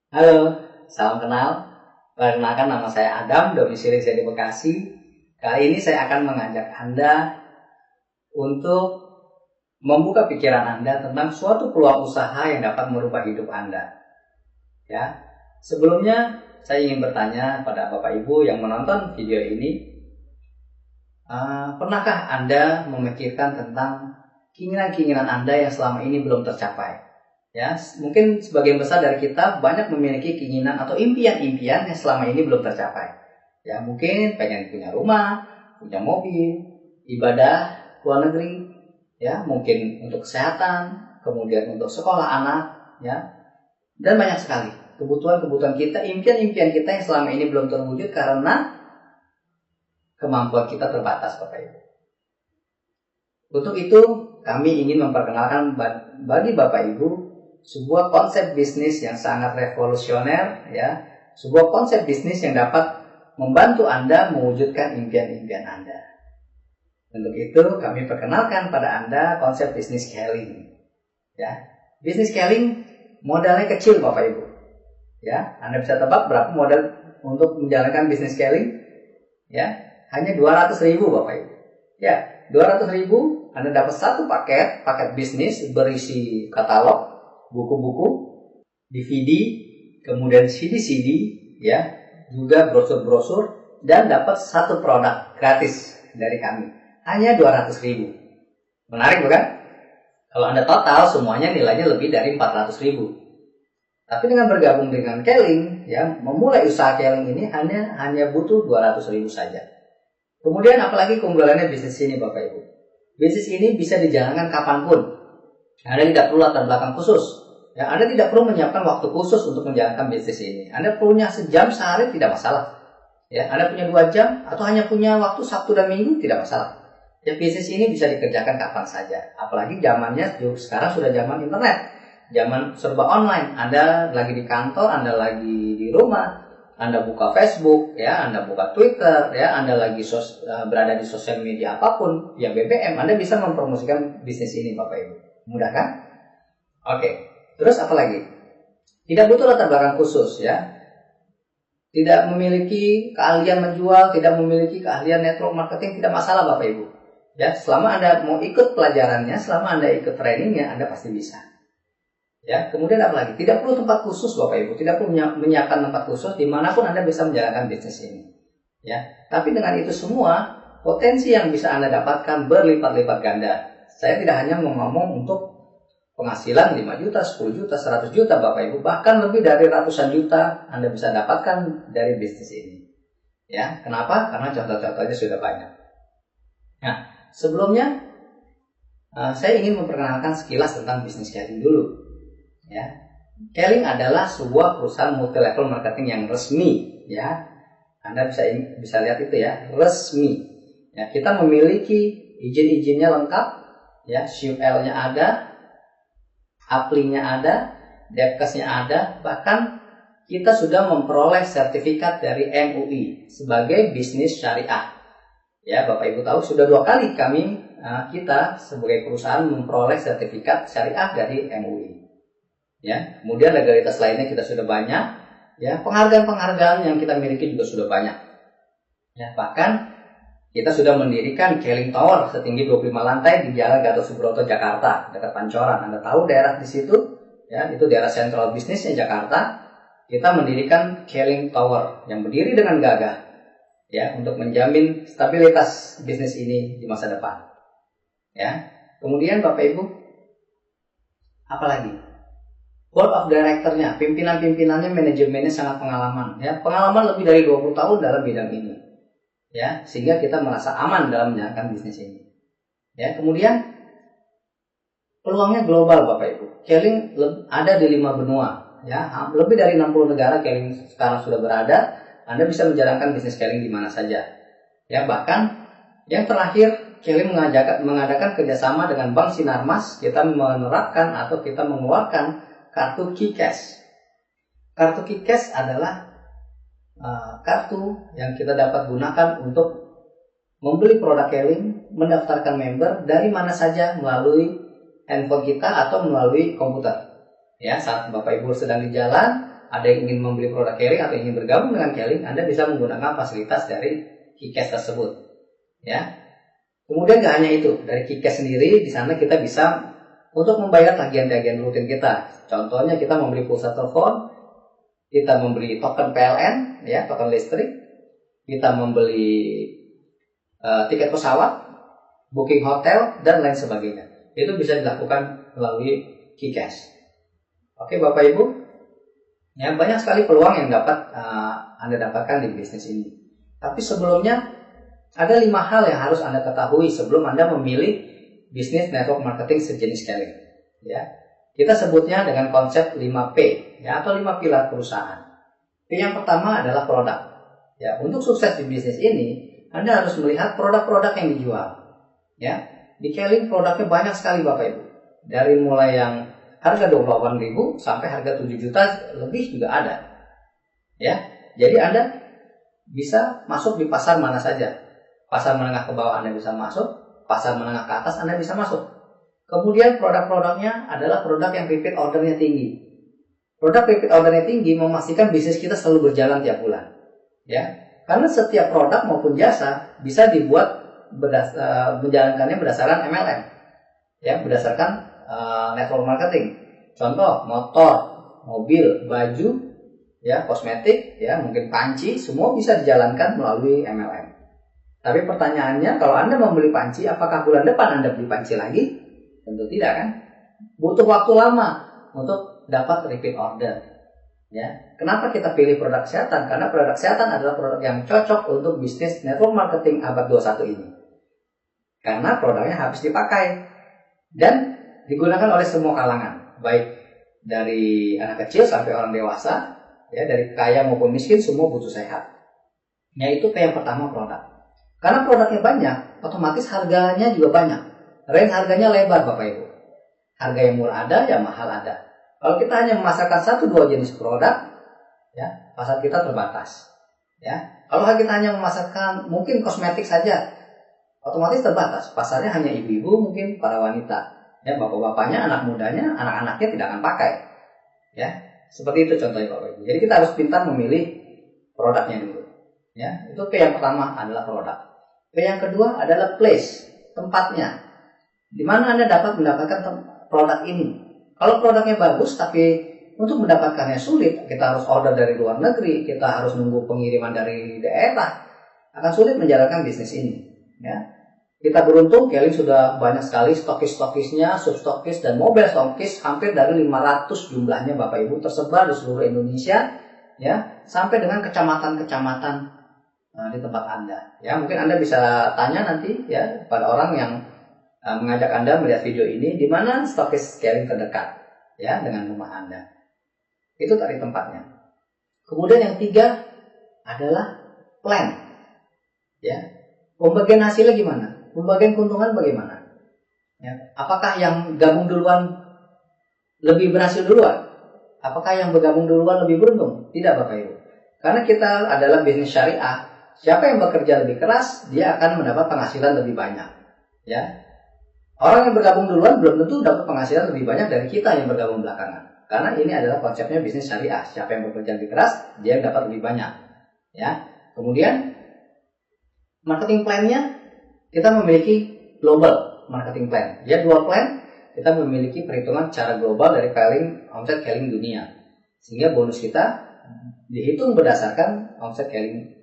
Halo, salam kenal. Perkenalkan, nama saya Adam, domisili saya di Bekasi. Kali ini saya akan mengajak Anda untuk membuka pikiran Anda tentang suatu peluang usaha yang dapat merubah hidup Anda. Ya, sebelumnya saya ingin bertanya pada Bapak Ibu yang menonton video ini, pernahkah Anda memikirkan tentang keinginan-keinginan Anda yang selama ini belum tercapai? Ya, mungkin sebagian besar dari kita banyak memiliki keinginan atau impian-impian yang selama ini belum tercapai. Ya, mungkin pengen punya rumah, punya mobil, ibadah luar negeri, ya, mungkin untuk kesehatan, kemudian untuk sekolah anak, ya, dan banyak sekali kebutuhan-kebutuhan kita, impian-impian kita yang selama ini belum terwujud karena kemampuan kita terbatas, Bapak Ibu. Untuk itu, kami ingin memperkenalkan bagi Bapak Ibu sebuah konsep bisnis yang sangat revolusioner, ya, sebuah konsep bisnis yang dapat membantu Anda mewujudkan impian-impian Anda. Untuk itu kami perkenalkan pada Anda konsep bisnis scaling. Ya, bisnis scaling modalnya kecil, Bapak Ibu. Ya, Anda bisa tebak berapa modal untuk menjalankan bisnis scaling? Ya, hanya 200.000, Bapak Ibu. Ya, 200.000 Anda dapat satu paket bisnis berisi katalog, buku-buku, DVD, kemudian CD-CD, ya, juga brosur-brosur, dan dapat satu produk gratis dari kami. Hanya 200.000. Menarik bukan? Kalau Anda total semuanya nilainya lebih dari 400.000. Tapi dengan bergabung dengan Keling, ya, memulai usaha Keling ini hanya butuh 200.000 saja. Kemudian apalagi keunggulannya bisnis ini, Bapak Ibu? Bisnis ini bisa dijalankan kapanpun. Anda tidak perlu latar belakang khusus. Ya, Anda tidak perlu menyiapkan waktu khusus untuk menjalankan bisnis ini. Anda punya sejam sehari tidak masalah. Ya, Anda punya 2 jam atau hanya punya waktu Sabtu dan Minggu tidak masalah. Ya, bisnis ini bisa dikerjakan kapan saja. Apalagi zamannya sekarang sudah zaman internet. Zaman serba online. Anda lagi di kantor, Anda lagi di rumah, Anda buka Facebook, ya, Anda buka Twitter, ya, Anda lagi berada di sosial media apapun, ya BBM, Anda bisa mempromosikan bisnis ini, Bapak Ibu. Mudah kan? Oke. Terus apa lagi? Tidak butuh latar belakang khusus, ya. Tidak memiliki keahlian menjual, tidak memiliki keahlian network marketing, tidak masalah, Bapak Ibu. Ya, selama Anda mau ikut pelajarannya, selama Anda ikut trainingnya, Anda pasti bisa. Ya, kemudian apa lagi? Tidak perlu tempat khusus, Bapak Ibu. Tidak perlu menyiapkan tempat khusus dimanapun Anda bisa menjalankan bisnis ini. Ya, tapi dengan itu semua, potensi yang bisa Anda dapatkan berlipat-lipat ganda. Saya tidak hanya ngomong untuk penghasilan 5 juta, 10 juta, 100 juta, Bapak Ibu. Bahkan lebih dari ratusan juta Anda bisa dapatkan dari bisnis ini. Ya, kenapa? Karena contoh-contohnya sudah banyak. Nah, sebelumnya saya ingin memperkenalkan sekilas tentang bisnis Keling dulu. Ya, Keling adalah sebuah perusahaan multi level marketing yang resmi. Ya, Anda bisa lihat itu, ya, resmi. Ya, kita memiliki izin-izinnya lengkap. Ya, SUL-nya ada, Apli-nya ada, Depkesnya ada, bahkan kita sudah memperoleh sertifikat dari MUI sebagai bisnis syariah. Ya, Bapak Ibu tahu sudah 2 kali kita sebagai perusahaan memperoleh sertifikat syariah dari MUI. Ya, kemudian legalitas lainnya kita sudah banyak. Ya, penghargaan-penghargaan yang kita miliki juga sudah banyak. Ya, bahkan kita sudah mendirikan Keling Tower setinggi 25 lantai di Jalan Gatot Subroto, Jakarta, dekat Pancoran. Anda tahu daerah di situ, ya, itu daerah sentral bisnisnya Jakarta. Kita mendirikan Keling Tower yang berdiri dengan gagah, ya, untuk menjamin stabilitas bisnis ini di masa depan. Ya, kemudian Bapak Ibu, apalagi? Board of Director-nya, pimpinan-pimpinannya, manajemennya sangat pengalaman. Ya, pengalaman lebih dari 20 tahun dalam bidang ini. Ya, sehingga kita merasa aman dalam menjalankan bisnis ini. Ya, kemudian peluangnya global, Bapak Ibu. Keling ada di 5 benua, ya, lebih dari 60 negara Keling sekarang sudah berada. Anda bisa menjalankan bisnis Keling di mana saja. Ya, bahkan yang terakhir, Keling mengadakan kerjasama dengan Bank Sinarmas. Kita menerapkan atau kita mengeluarkan kartu KeyCash. Kartu KeyCash adalah kartu yang kita dapat gunakan untuk membeli produk Keling, mendaftarkan member dari mana saja melalui handphone kita atau melalui komputer. Ya, saat Bapak Ibu sedang di jalan, ada yang ingin membeli produk Keling atau ingin bergabung dengan Keling, Anda bisa menggunakan fasilitas dari KeyCash tersebut. Ya. Kemudian nggak hanya itu, dari KeyCash sendiri di sana kita bisa untuk membayar tagihan-tagihan rutin kita. Contohnya kita membeli pulsa telepon, kita membeli token PLN, ya, token listrik, kita membeli tiket pesawat, booking hotel, dan lain sebagainya. Itu bisa dilakukan melalui KeyCash. Oke Bapak Ibu, ya banyak sekali peluang yang dapat Anda dapatkan di bisnis ini. Tapi sebelumnya ada 5 hal yang harus Anda ketahui sebelum Anda memilih bisnis network marketing sejenis Keling. Ya, kita sebutnya dengan konsep 5P, ya, atau 5 pilar perusahaan. P yang pertama adalah produk. Ya, untuk sukses di bisnis ini, Anda harus melihat produk-produk yang dijual. Ya, di Keling produknya banyak sekali Bapak Ibu. Dari mulai yang harga 28.000 sampai harga 7 juta lebih juga ada. Ya, jadi Anda bisa masuk di pasar mana saja. Pasar menengah ke bawah Anda bisa masuk, pasar menengah ke atas Anda bisa masuk. Kemudian produk-produknya adalah produk yang repeat ordernya tinggi. Produk repeat ordernya tinggi memastikan bisnis kita selalu berjalan tiap bulan. Ya, karena setiap produk maupun jasa bisa dibuat menjalankannya berdasarkan MLM, ya, berdasarkan network marketing. Contoh motor, mobil, baju, ya, kosmetik, ya, mungkin panci, semua bisa dijalankan melalui MLM. Tapi pertanyaannya, kalau Anda membeli panci, apakah bulan depan Anda beli panci lagi? Tentu tidak kan? Butuh waktu lama untuk dapat repeat order. Ya, kenapa kita pilih produk kesehatan? Karena produk kesehatan adalah produk yang cocok untuk bisnis network marketing abad 21 ini. Karena produknya habis dipakai dan digunakan oleh semua kalangan, baik dari anak kecil sampai orang dewasa, ya, dari kaya maupun miskin semua butuh sehat. Yaitu yang pertama produk. Karena produknya banyak, otomatis harganya juga banyak. Range harganya lebar Bapak Ibu. Harga yang murah ada, yang mahal ada. Kalau kita hanya memasarkan 1-2 jenis produk, ya, pasar kita terbatas. Ya, kalau kita hanya memasarkan mungkin kosmetik saja, otomatis terbatas. Pasarnya hanya ibu-ibu, mungkin para wanita. Ya, bapak-bapaknya, anak mudanya, anak-anaknya tidak akan pakai. Ya, seperti itu contohnya Bapak Ibu. Jadi kita harus pintar memilih produknya dulu. Ya, itu P yang pertama adalah produk. P yang kedua adalah place, tempatnya. Di mana Anda dapat mendapatkan produk ini? Kalau produknya bagus, tapi untuk mendapatkannya sulit, kita harus order dari luar negeri, kita harus nunggu pengiriman dari daerah, akan sulit menjalankan bisnis ini. Ya, kita beruntung, Keling sudah banyak sekali stokis-stokisnya, substokis dan mobile stokis, hampir dari 500 jumlahnya Bapak Ibu, tersebar di seluruh Indonesia, ya, sampai dengan kecamatan-kecamatan di tempat Anda. Ya, mungkin Anda bisa tanya nanti, ya, pada orang yang mengajak Anda melihat video ini, di mana stokis Keling terdekat, ya, dengan rumah Anda. Itu tadi tempatnya. Kemudian yang 3 adalah plan. Ya, pembagian hasilnya gimana? Pembagian keuntungan bagaimana? Ya, apakah yang gabung duluan lebih berhasil duluan? Apakah yang bergabung duluan lebih beruntung? Tidak Bapak Ibu. Karena kita adalah bisnis syariah. Siapa yang bekerja lebih keras, dia akan mendapat penghasilan lebih banyak. Ya. Orang yang bergabung duluan belum tentu dapat penghasilan lebih banyak dari kita yang bergabung belakangan. Karena ini adalah konsepnya bisnis syariah. Siapa yang bekerja lebih keras, dia dapat lebih banyak. Ya. Kemudian marketing plan-nya, kita memiliki global marketing plan. Ya, 2 plan, kita memiliki perhitungan secara global dari omset Keling dunia. Sehingga bonus kita dihitung berdasarkan omset Keling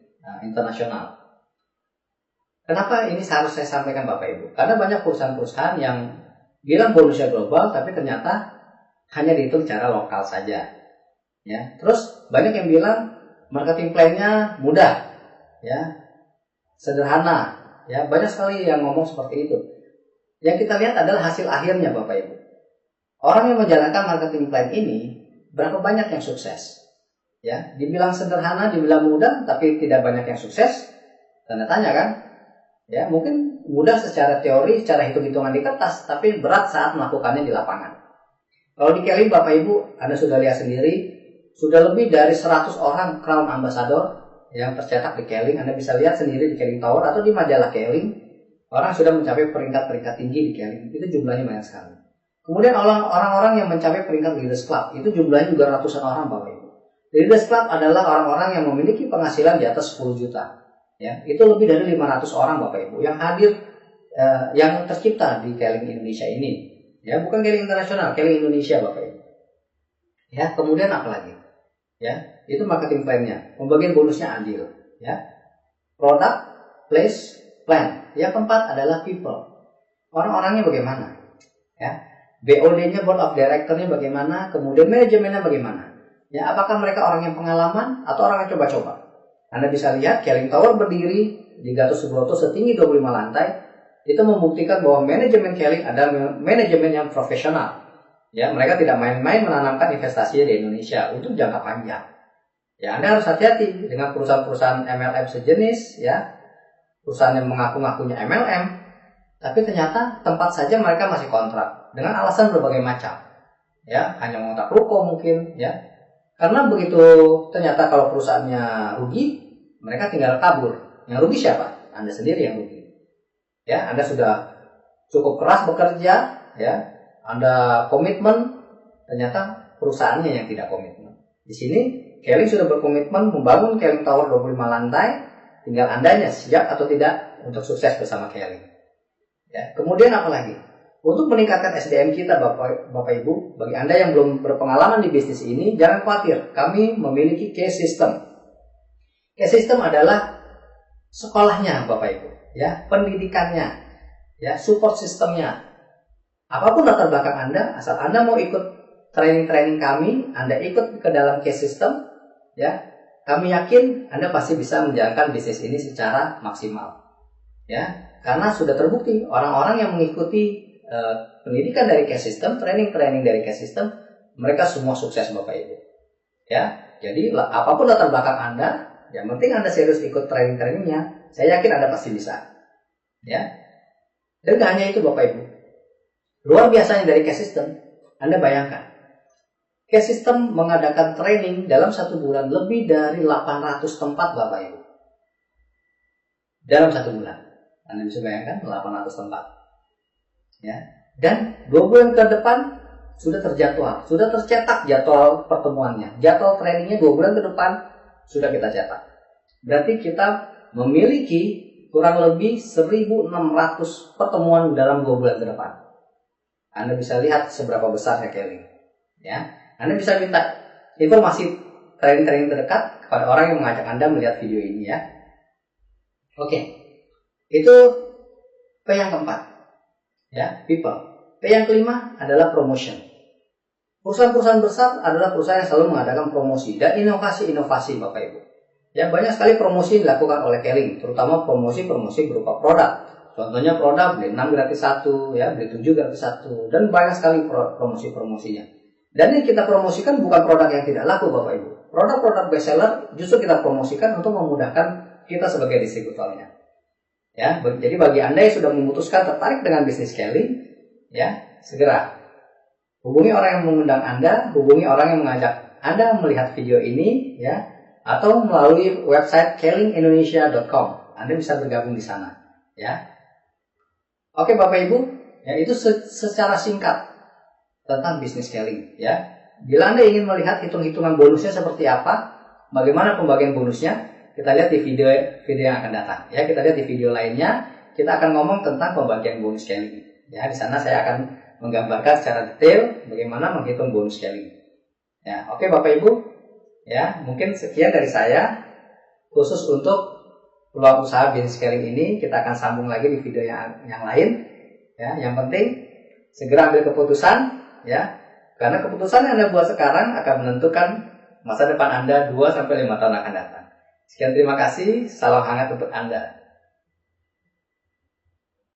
internasional. Kenapa ini harus saya sampaikan Bapak Ibu? Karena banyak perusahaan-perusahaan yang bilang bonusnya global, tapi ternyata hanya dihitung secara lokal saja. Ya, terus banyak yang bilang marketing plan-nya mudah, ya, sederhana. Ya, banyak sekali yang ngomong seperti itu. Yang kita lihat adalah hasil akhirnya Bapak Ibu. Orang yang menjalankan marketing plan ini, berapa banyak yang sukses? Ya, dibilang sederhana, dibilang mudah, tapi tidak banyak yang sukses. Tanda tanya kan? Ya, mungkin mudah secara teori, secara hitung-hitungan di kertas, tapi berat saat melakukannya di lapangan. Kalau di Keling Bapak Ibu, Anda sudah lihat sendiri, sudah lebih dari 100 orang Crown Ambassador yang tercetak di Keling. Anda bisa lihat sendiri di Keling Tower atau di majalah Keling, orang sudah mencapai peringkat-peringkat tinggi di Keling. Itu jumlahnya banyak sekali. Kemudian orang-orang yang mencapai peringkat Leaders Club, itu jumlahnya juga ratusan orang Bapak Ibu. Leaders Club adalah orang-orang yang memiliki penghasilan di atas 10 juta. Ya, itu lebih dari 500 orang Bapak Ibu yang hadir, yang tercipta di Keling Indonesia ini. Ya, bukan Keling internasional, Keling Indonesia Bapak Ibu. Ya, kemudian apa lagi? Ya, itu marketing plan-nya. Pembagian bonusnya adil. Ya, product, place, plan. Yang keempat adalah people. Orang-orangnya bagaimana? Ya, BOD-nya, board of director-nya bagaimana? Kemudian manajemennya bagaimana? Ya, apakah mereka orang yang pengalaman atau orang yang coba-coba? Anda bisa lihat Keling Tower berdiri di Gatot Subroto setinggi 25 lantai. Itu membuktikan bahwa manajemen Keling adalah manajemen yang profesional. Ya, mereka tidak main-main menanamkan investasinya di Indonesia untuk jangka panjang. Ya, Anda harus hati-hati dengan perusahaan-perusahaan MLM sejenis, ya, perusahaan yang mengaku-ngakunya MLM, tapi ternyata tempat saja mereka masih kontrak dengan alasan berbagai macam. Ya, hanya mengontrak ruko mungkin, ya. Karena begitu ternyata kalau perusahaannya rugi, mereka tinggal kabur. Yang rugi siapa? Anda sendiri yang rugi. Ya, Anda sudah cukup keras bekerja, ya. Anda komitmen, ternyata perusahaannya yang tidak komitmen. Di sini Keling sudah berkomitmen membangun Keling Tower 25 lantai, tinggal Andanya siap atau tidak untuk sukses bersama Keling. Ya, kemudian apa lagi? Untuk meningkatkan SDM kita Bapak Ibu, bagi Anda yang belum berpengalaman di bisnis ini, jangan khawatir, kami memiliki case system. Case system adalah sekolahnya Bapak Ibu, ya, pendidikannya, ya, support sistemnya. Apapun latar belakang Anda, asal Anda mau ikut training-training kami, Anda ikut ke dalam case system, ya, kami yakin Anda pasti bisa menjalankan bisnis ini secara maksimal. Ya, karena sudah terbukti orang-orang yang mengikuti pendidikan dari case system, training dari case system, mereka semua sukses Bapak Ibu. Ya, jadi apapun latar belakang Anda, yang penting Anda serius ikut training-trainingnya, saya yakin Anda pasti bisa. Ya, dan tidak hanya itu Bapak Ibu. Luar biasanya dari case system, Anda bayangkan, case system mengadakan training dalam 1 bulan lebih dari 800 tempat Bapak Ibu. Dalam 1 bulan, Anda bisa bayangkan 800 tempat. Ya, dan 2 bulan ke depan sudah terjadwal, sudah tercetak jadwal pertemuannya, jadwal trainingnya 2 bulan ke depan sudah kita cetak. Berarti kita memiliki kurang lebih 1.600 pertemuan dalam 2 bulan ke depan. Anda bisa lihat seberapa besarnya Keling. Ya, Anda bisa minta informasi training-training terdekat kepada orang yang mengajak Anda melihat video ini, ya. Oke, itu P yang keempat. Ya, people. P yang kelima adalah promotion. Perusahaan-perusahaan besar adalah perusahaan yang selalu mengadakan promosi dan inovasi-inovasi Bapak Ibu. Ya, banyak sekali promosi dilakukan oleh Keling, terutama promosi-promosi berupa produk. Contohnya produk beli 6 gratis 1, ya, beli 7 gratis 1, dan banyak sekali promosi-promosinya. Dan yang kita promosikan bukan produk yang tidak laku Bapak Ibu. Produk-produk best seller justru kita promosikan untuk memudahkan kita sebagai distributornya. Ya, jadi bagi Anda yang sudah memutuskan tertarik dengan bisnis Keling, ya, segera hubungi orang yang mengundang Anda, hubungi orang yang mengajak Anda melihat video ini, ya, atau melalui website kelingindonesia.com. Anda bisa bergabung di sana, ya. Oke Bapak Ibu, ya, itu secara singkat tentang bisnis Keling, ya. Bila Anda ingin melihat hitung-hitungan bonusnya seperti apa, bagaimana pembagian bonusnya, kita lihat di video yang akan datang. Ya, kita lihat di video lainnya, kita akan ngomong tentang pembagian bonus Keling. Ya, di sana saya akan menggambarkan secara detail bagaimana menghitung bonus Keling. Ya, oke Bapak Ibu. Ya, mungkin sekian dari saya khusus untuk peluang usaha bisnis Keling ini. Kita akan sambung lagi di video yang lain. Ya, yang penting segera ambil keputusan, ya. Karena keputusan yang Anda buat sekarang akan menentukan masa depan Anda 2-5 tahun akan datang. Sekian, terima kasih. Salam hangat untuk Anda.